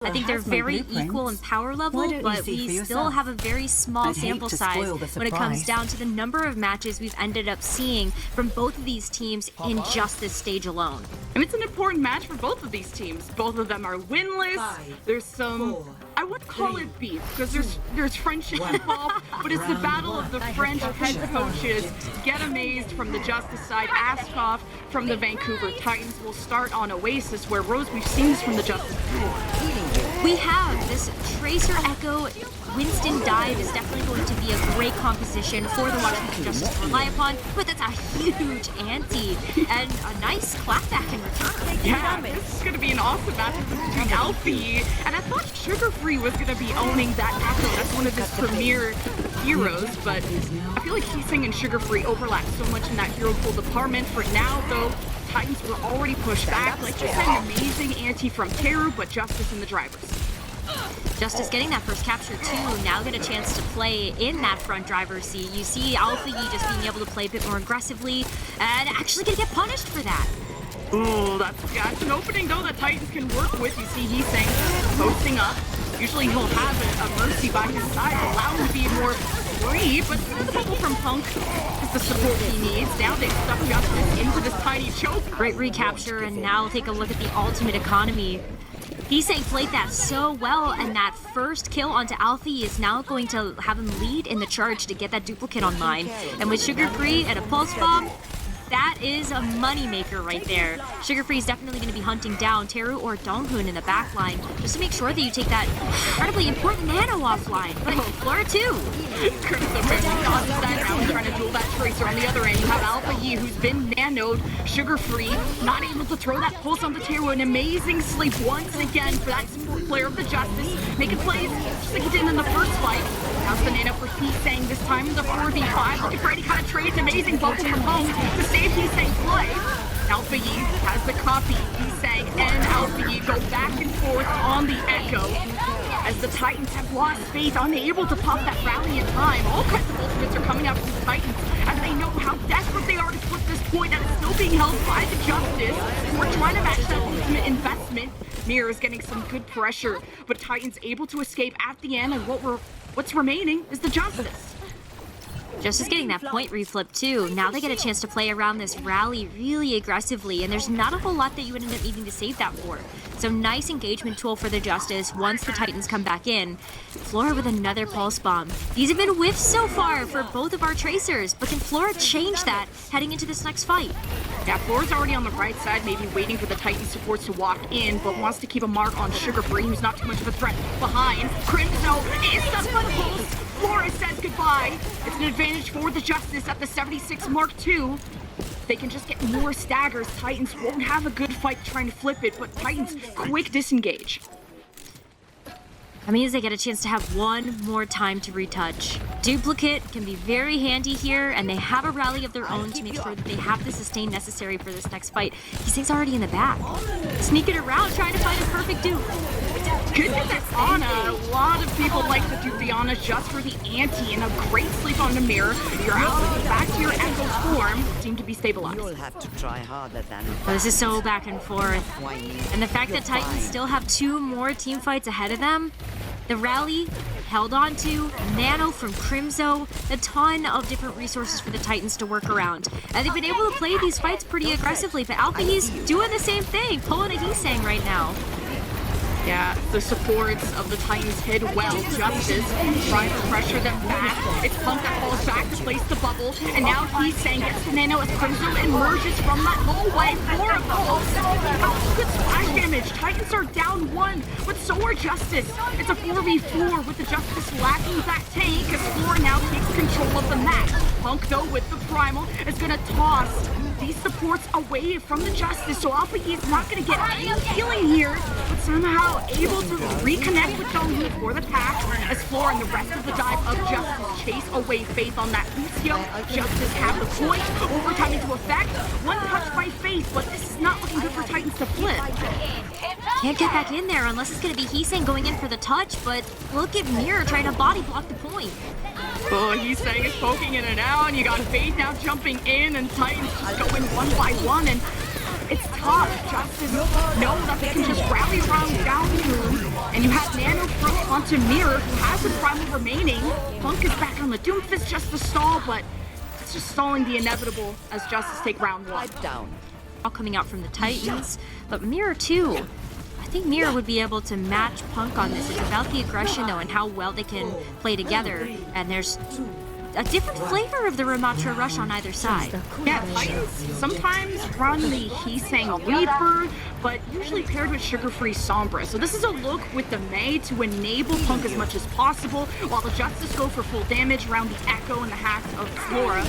I think they're very equal in power level, but we still have a very small sample size when it comes down to the number of matches we've ended up seeing from both of these teams in just this stage alone. And it's an important match for both of these teams. Both of them are winless. There's some, I would call it beef, because there's friendship involved, but it's the battle of the French head coaches. Get Amazed from the Justice side, Askoff from the Vancouver Titans. Will start on Oasis, where Rose, we've seen this from the Justice before. We have this Tracer Echo Winston dive is definitely going to be a great composition for the Washington Justice to rely upon, but that's a huge ante and a nice clapback in return. Yeah, this is going to be an awesome match between Alfie, and I thought Sugar Free was going to be owning that Echo. That's one of his premier heroes, but I feel like Heesing and Sugar Free overlap so much in that hero pool department. For now, though, Titans were already pushed back. Like you said, an amazing ante from Teru, but Justice in the drivers. Justice getting that first capture too, now get a chance to play in that front driver's seat. You see Alpha Yi just being able to play a bit more aggressively and actually gonna get punished for that. Ooh, that's an opening though that Titans can work with. You see Heesing posting up. Usually he'll have a Mercy by his side, allow him to be more free, but the bubble from Punk is the support he needs. Now they've stuck Justice into this tiny choke. Great recapture, and now take a look at the ultimate economy. Heesing played that so well, and that first kill onto Alfie is now going to have him lead in the charge to get that duplicate online. And with Sugar Free and a Pulse Bomb, that is a moneymaker right there. Sugar Free is definitely going to be hunting down Teru or Donghoon in the back line just to make sure that you take that incredibly important nano offline. But Flora too. Crimson Ribbon dodges that out, trying to duel that Tracer. On the other end, you have Alpha Yi, who's been nanoed, Sugar Free, not able to throw that pulse on the Teru. An amazing sleep once again for that support player of the Justice, making plays just like he did in the first fight. Now's the nano for Heesing, this time the 4v5. Looking for any kind of trades, amazing bubble from home to save Heesing's play. Alpha Yi has the copy. Heesing and Alpha Yi go back and forth on the Echo. As the Titans have lost faith, unable to pop that rally in time. All kinds of ultimates are coming out from the Titans as they know how desperate they are to flip this point that is still being held by the Justice. We're trying to match that ultimate investment. Mirror is getting some good pressure, but Titans able to escape at the end, and what's remaining is the Justice. Justice getting that point reflip too. Now they get a chance to play around this rally really aggressively, and there's not a whole lot that you would end up needing to save that for. So nice engagement tool for the Justice once the Titans come back in. Flora with another Pulse Bomb. These have been whiffs so far for both of our Tracers, but can Flora change that heading into this next fight? Yeah, Flora's already on the right side, maybe waiting for the Titan supports to walk in, but wants to keep a mark on Sugar Free, who's not too much of a threat behind. Crimson is the pulse. Flora says goodbye. It's an advantage for the Justice at the 76 Mark II. They can just get more staggers. Titans won't have a good fight trying to flip it, but Titans quick disengage. That means they get a chance to have one more time to retouch. Duplicate can be very handy here, and they have a rally of their own to make sure that they have the sustain necessary for this next fight. Heesing's already in the back. Sneaking around, trying to find a perfect dupe. Good news at Ana. A lot of people like to do the Ana just for the ante, and a great sleep on the Mirror. You're out, back to your Echo form. Seem to be stabilized. You'll have to try harder than This is so back and forth. And the fact that Titans still have 2 more team fights ahead of them, the rally held on to, nano from Crimzo, a ton of different resources for the Titans to work around. And they've been able to play these fights pretty aggressively, but Alpha Yi's doing the same thing, pulling a Heesing right now. Yeah, the supports of the Titans hid well. Justice trying to pressure them back. It's Punk that falls back to place the bubble, and now Heesing gets the nano as Crimson emerges from that hallway. Flora falls. Good splash damage. Titans are down 1, but so are Justice. It's a 4v4 with the Justice lacking that tank as Flora now takes control of the map. Punk, though, with the primal, is going to toss these supports away from the Justice, so Alpha Yi is not going to get any healing here, but somehow able to reconnect with Donghoon for the pack as Flora and the rest of the dive of Justice chase away Faith on that Lucio. Justice have the point, overtime into effect, one touch by Faith, but this is not looking good for Titans to flip. Can't get back in there unless it's going to be Heesing going in for the touch, but look at Mirror trying to body block the point. Oh, Heesing is poking in and out, and you got Faith now jumping in, and Titans just going one by one, and it's tough. Justice know that they can just rally around down here. And you have Nano throw onto Mirror, who has a primal remaining. Punk is back on the Doomfist just to stall, but it's just stalling the inevitable as Justice take round 1. Down. All coming out from the Titans, but Mirror too. I think Mirror would be able to match Punk on this. It's about the aggression though and how well they can play together. And there's a different flavor of the Ramatra rush on either side. Yeah, Titans sometimes run the Heesang Reaper, but usually paired with sugar-free Sombra. So this is a look with the Mei to enable Punk as much as possible, while the Justice go for full damage around the Echo and the hack of Flora.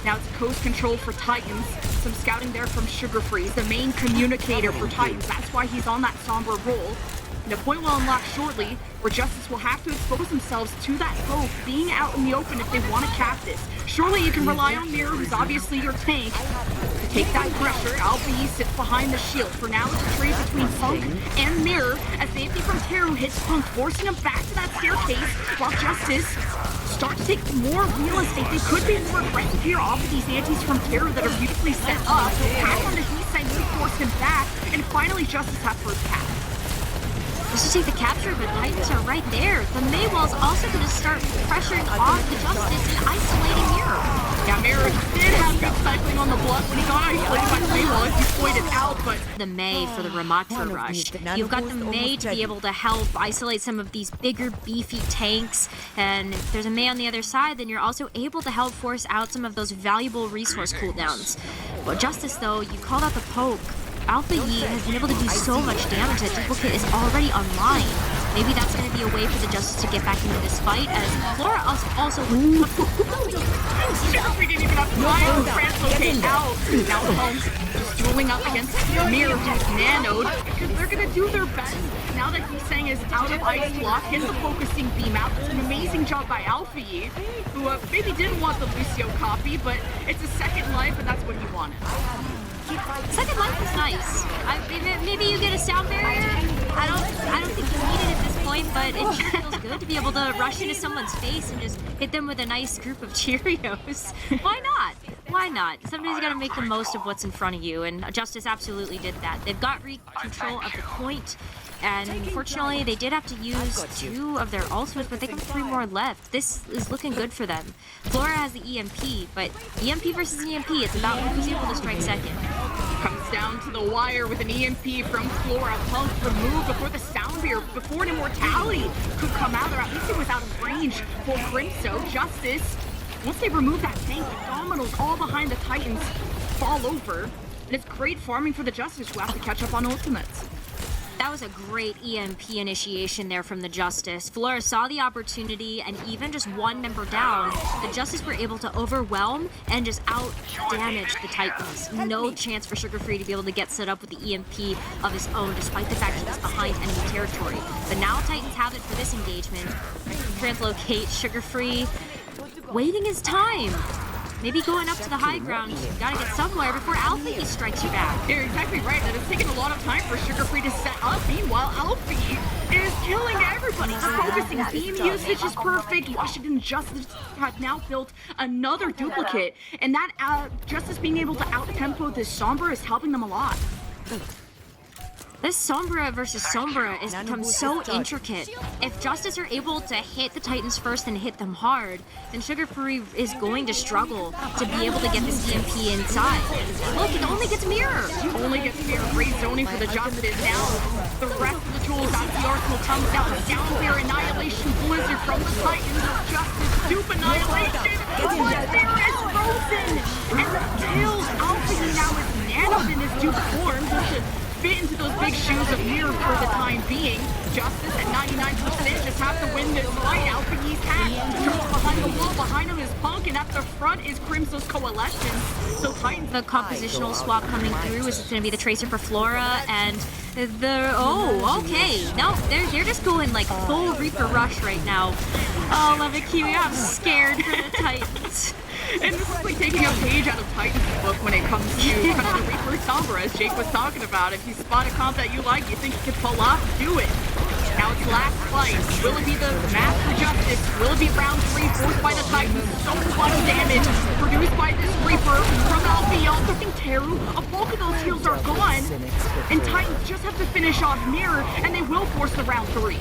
Now it's coast control for Titans. Some scouting there from Sugar-Free, the main communicator for Titans. That's why he's on that Sombra roll. And a point will unlock shortly, where Justice will have to expose themselves to that poke being out in the open if they want to cap this. Surely you can rely on Mirror, who's obviously your tank, to take that pressure. Alpha Yi sits behind the shield. For now, it's a trade between Punk and Mirror, as safety from Teru hits Punk, forcing him back to that staircase, while Justice start to take more real estate. They could be more aggressive here off of these antis from Teru that are beautifully set up. Pack on the Heesang will force him back, and finally Justice have first pass. Just to take the capture, but Titans are right there. The Mei Wall's also going to start pressuring off the Justice and isolating Mirror. Yeah, Mirror did have good cycling on the blood when he got isolated by the Mei Wall, as you pointed out, but the Mei for the Ramatra rush. You've got the Mei to be able to help isolate some of these bigger, beefy tanks, and if there's a Mei on the other side, then you're also able to help force out some of those valuable resource cooldowns. Well, Justice, though, you called out the poke. Alpha Yi has been able to do so much damage that Duplicate is already online. Maybe that's going to be a way for the Justice to get back into this fight, as Flora also we didn't even have time to translocate out. Now Punk just dueling up against Mirror, who's nanoed, because they're going to do their best. Now that Heesang is out of ice block, gets the focusing beam out. It's an amazing job by Alpha Yi, who maybe didn't want the Lucio copy, but it's a second life, and that's what he wanted. Second life is nice. Maybe you get a sound barrier. I don't think you need it at this point, but it just feels good to be able to rush into someone's face and just hit them with a nice group of Cheerios. Why not? Why not? Somebody's got to make the most of what's in front of you, and Justice absolutely did that. They've got control of the point, and unfortunately they did have to use 2 of their ultimates, but they have 3 more left. This is looking good for them. Flora has the EMP, but EMP versus EMP, it's about who's able to strike second. Comes down to the wire with an EMP from Flora. Punk removed before the sound barrier, before an immortality could come out, or at least it was out of range for Crimso. Justice, once they remove that tank, the Dominoes all behind the Titans fall over. And it's great farming for the Justice, who have to catch up on ultimates. That was a great EMP initiation there from the Justice. Flora saw the opportunity, and even just 1 member down, the Justice were able to overwhelm and just out-damage the Titans. No chance for Sugar-Free to be able to get set up with the EMP of his own, despite the fact he was behind enemy territory. But now Titans have it for this engagement. Translocate, Sugar-Free, waiting his time. Maybe going up to the high ground, you gotta get somewhere before Alpha Yi strikes you back. You're exactly right, that it's taken a lot of time for Sugar-Free to set up. Meanwhile, Alpha Yi is killing everybody. The focusing beam usage is perfect. Washington Justice has now built another duplicate, and that Justice being able to out-tempo this Sombra is helping them a lot. This Sombra versus Sombra has become so intricate. If Justice are able to hit the Titans first and hit them hard, then Sugar-Free is going to struggle to be able to get this EMP inside. Look, it only gets Mirror. Only gets Mirror. Great zoning for the Justice. Now, the rest of the tools out the arsenal comes down. Down there, Annihilation Blizzard from the Titans. Justice, dupe Annihilation. But Mirror is frozen. And the kills. Alpha Yi now is nanoed in his dupe form. Fit into those big shoes of Mirror for the time being. Justice at 99% just have to win this fight. Alpha Yi's hat drops behind the wall. Behind him is Punk, and at the front is Crimso's Coalition. So Titans. The compositional swap coming through is going to be the Tracer for Flora, and okay. No, they're just going like full Reaper Rush right now. Oh, love it, Kiwi. I'm scared for the Titans. And this is like taking a page out of Titan's book when it comes to kind of the Reaper Sombra, as Jake was talking about. If you spot a comp that you like, you think you can pull off, do it. Now it's last fight. Will it be the match for Justice? Will it be round 3 forced by the Titans? So much damage produced by this Reaper from LBL. I think Teru, a bulk of those heals are gone. And Titans just have to finish off Mirror, and they will force the round 3.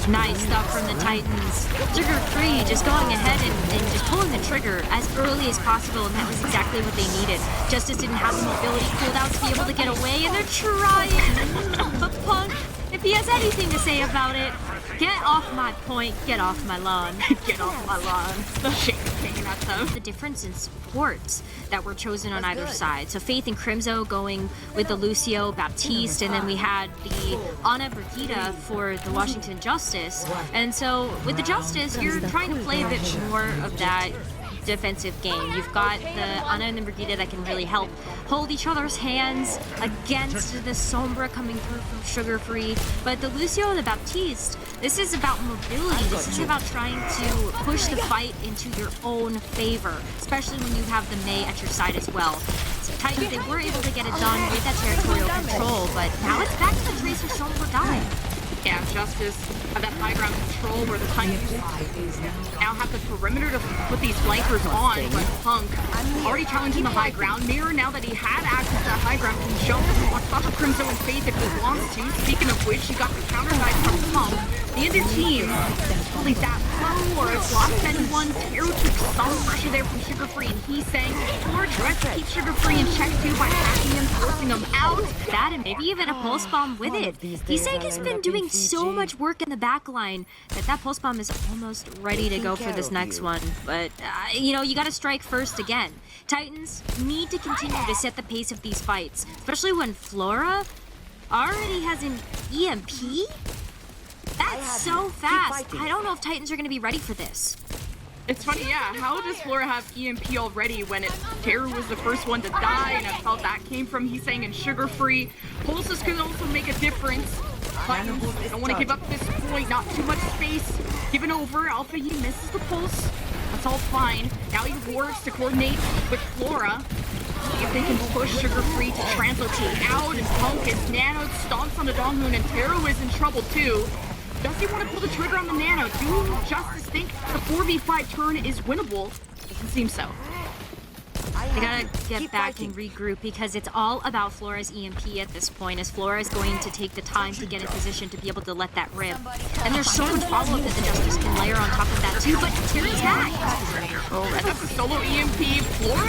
Nice stuff from the Titans. Sugar Free just going ahead and just pulling the trigger as early as possible, and that was exactly what they needed. Justice didn't have the mobility cooldown to be able to get away, and they're trying. But Punk, if he has anything to say about it, get off my point, get off my lawn. Get off my lawn. The shake is taking at them. The difference in supports that were chosen on either side. So Faith and Crimzo going with the Lucio Baptiste, and then we had the Ana Brigida for the Washington Justice. And so with the Justice, you're trying to play a bit more of that defensive game. You've got the Ana and the Brigida that can really help hold each other's hands against the Sombra coming through from Sugar Free. But the Lucio and the Baptiste, this is about mobility. This is about trying to push the fight into your own favor, especially when you have the Mei at your side as well. So Titans, they were able to get it done with that territorial control, but now it's back to the Tracer Sombra dying. Yeah, Justice have that high ground control where the Titans now have the perimeter to put these flankers on, but Punk already challenging the high ground. Mirror, now that he had access to that high ground, can jump on top of Crimson and Faith if he wants to. Speaking of which, he got the counter knife from Punk. The other team, really that low or it's lost anyone. Teru took some pressure there from Sugar Free, and he's saying, or tries to keep Sugar Free in check too by hacking him, forcing him out. That and maybe even a pulse bomb with it. He's saying he's been doing so much work in the back line that pulse bomb is almost ready to go for this next one. But, you know, you gotta strike first again. Titans need to continue to set the pace of these fights, especially when Flora already has an EMP? That's so fast. I don't know if Titans are gonna be ready for this. It's funny, yeah. How does Flora have EMP already when Teru was the first one to die, and that's how that came from? He's saying in Sugar Free. Pulses can also make a difference. Titans don't want to give up this point. Not too much space given over. Alpha, he misses the pulse. That's all fine. Now he works to coordinate with Flora. See if they can push Sugar Free to translocate out, and Punk is Nano stomps on the Dongmoon, and Teru is in trouble too. Does he want to pull the trigger on the Nano? Do Justice think the 4v5 turn is winnable? Doesn't seem so. They gotta get back and regroup because it's all about Flora's EMP at this point, as Flora is going to take the time to get in position to be able to let that rip. And there's so much follow-up that the Justice can layer on top of that too, but Teru's back! Oh, that's a solo EMP. Flora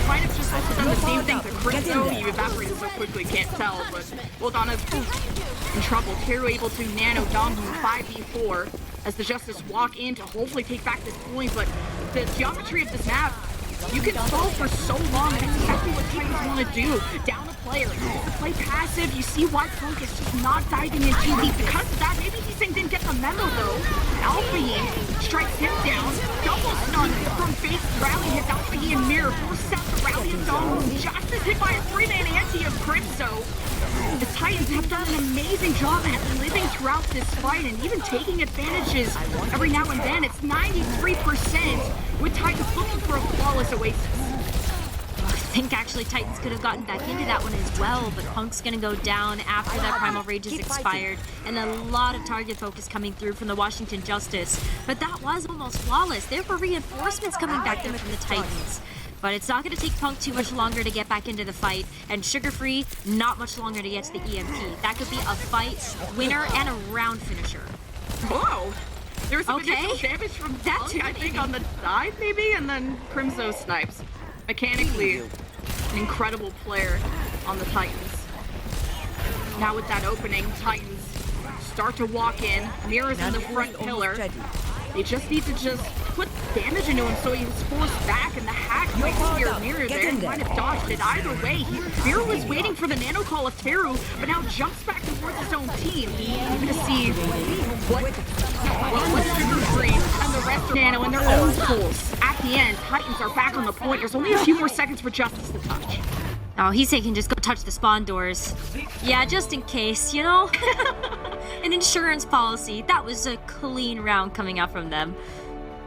might have just also done the same thing to Crypto. He evaporated so quickly, can't tell, but Wildana's in trouble. Teru able to nano Dongmoon 5v4 as the Justice walk in to hopefully take back this point, but the geometry of this map, you can stall for so long, and that's exactly what Titans want to do. Down a player, to play passive. You see why Punk is just not diving in too deep. Because of that, maybe he didn't get the memo though. Alpha Yin strikes him down. Double stun from Faith. Rally hits Alpha Yin Mirror. Forces out the rally of Dongmoon. Justice hit by a 3-man anti of Crypto. The Titans have done an amazing job at living throughout this fight and even taking advantages every now and then. It's 93% with Titans looking for a flawless Oasis. I think actually Titans could have gotten back into that one as well, but Punk's gonna go down after that Primal Rage is expired, and a lot of target focus coming through from the Washington Justice. But that was almost flawless. There were reinforcements coming back there from the Titans. But it's not going to take Punk too much longer to get back into the fight, and Sugar Free, not much longer to get to the EMP. That could be a fight winner and a round finisher. Whoa! There was some additional damage from that too, I think, on the side maybe, and then Crimzo snipes. Mechanically, an incredible player on the Titans. Now with that opening, Titans start to walk in. Mirror's in the front pillar. They just need to put damage into him so he's forced back, and the hack might be your Mirror there. He might have dodged it either way. Mirror was waiting for the nano call of Teru, but now jumps back towards his own team. We're gonna see what Sugar Free and the rest are nano in their own pulls. At the end, Titans are back on the point. There's only a few more seconds for Justice to touch. Oh, he's saying he can just go touch the spawn doors. Yeah, just in case, you know? An insurance policy. That was a clean round coming out from them.